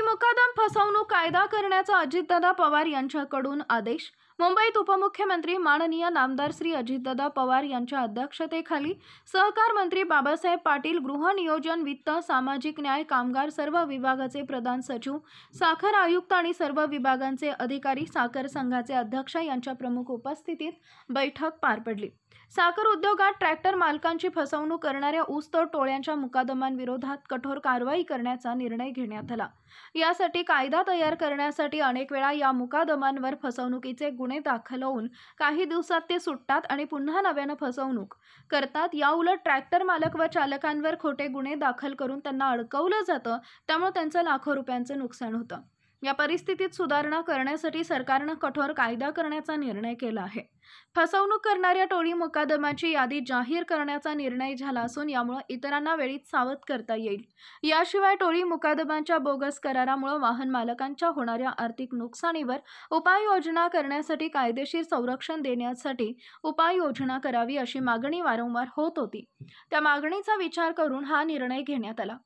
मुकादम फसवणूक कायदा करण्याचा अजितदादा पवार यांच्याकडून आदेश। मुंबईत उपमुख्यमंत्री माननीय नामदार श्री अजितदादा पवार यांच्या अध्यक्षतेखाली सहकार मंत्री बाबासाहेब पाटील, गृहनियोजन, वित्त, सामाजिक न्याय, कामगार सर्व विभागाचे प्रधान सचिव, साखर आयुक्त आणि सर्व विभागांचे अधिकारी, साखर संघाचे अध्यक्ष यांच्या प्रमुख उपस्थितीत बैठक पार पडली। साखर उद्योगात ट्रॅक्टर मालकांची फसवणूक करणाऱ्या ऊसतोड टोळ्यांच्या मुकादमांविरोधात कठोर कारवाई करण्याचा निर्णय घेण्यात आला। यासाठी कायदा तयार करण्यासाठी अनेक वेळा या मुकादमांवर फसवणुकीचे गुन्हे दाखल होऊन काही दिवसात ते सुटतात आणि पुन्हा नव्याने फसवणूक करतात। याउलट ट्रॅक्टर मालक व चालकांवर खोटे गुन्हे दाखल करून त्यांना अडकवलं जातं, त्यामुळे त्यांचं लाखो रुपयांचं नुकसान होतं। या परिस्थितीत सुधारणा करण्यासाठी सरकारने कठोर कायदा करण्याचा निर्णय केला आहे। फसवणूक करणाऱ्या टोळी मुकादमाची यादी जाहीर करण्याचा निर्णय झाला असून यामुळे इतरांना वेळीच सावध करता येईल। याशिवाय टोळी मुकादमांच्या बोगस करारामुळे वाहन मालकांच्या होणाऱ्या आर्थिक नुकसानीवर उपाययोजना करण्यासाठी कायदेशीर संरक्षण देण्यासाठी उपाययोजना करावी अशी मागणी वारंवार होत होती। त्या मागणीचा विचार करून हा निर्णय घेण्यात आला।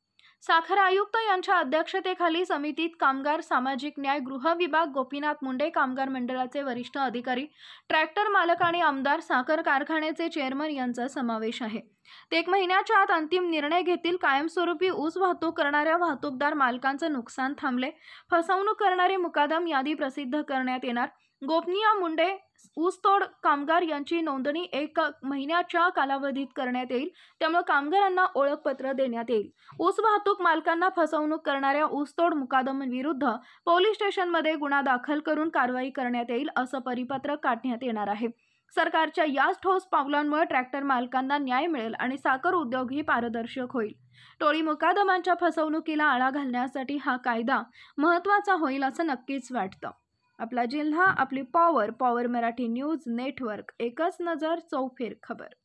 साखर आयुक्त यांच्या अध्यक्षतेखाली समितीत कामगार, सामाजिक न्याय, गृह विभाग, गोपीनाथ मुंडे कामगार मंडळाचे वरिष्ठ अधिकारी, ट्रॅक्टर मालक आणि आमदार, साखर कारखान्याचे चेअरमन यांचा समावेश आहे। ते 1 महिन्याच्या आत अंतिम निर्णय घेतील। कायमस्वरूपी ऊस वाहतूक करणाऱ्या वाहतूकदार मालकांचं नुकसान थांबले। फसवणूक करणारे मुकादम यादी प्रसिद्ध करण्यात येणार। गोपनीय मुंडे ऊसतोड कामगार यांची नोंदणी 1 महिन्याच्या कालावधीत करण्यात येईल, त्यामुळे कामगारांना ओळखपत्र देण्यात येईल। ऊस वाहतूक मालकांना फसवणूक करणाऱ्या ऊसतोड मुकादमांविरुद्ध पोलीस स्टेशनमध्ये गुन्हा दाखल करून कारवाई करण्यात येईल असं परिपत्रक काढण्यात येणार आहे। सरकारच्या या ठोस पावलांमुळे ट्रॅक्टर मालकांना न्याय मिळेल आणि साखर उद्योगही पारदर्शक होईल। टोळी मुकादमांच्या फसवणुकीला आळा घालण्यासाठी हा कायदा महत्त्वाचा होईल असं नक्कीच वाटतं। आपला जिल्हा, आपली power, power Marathi news network, एकच नजर, चौफेर खबर।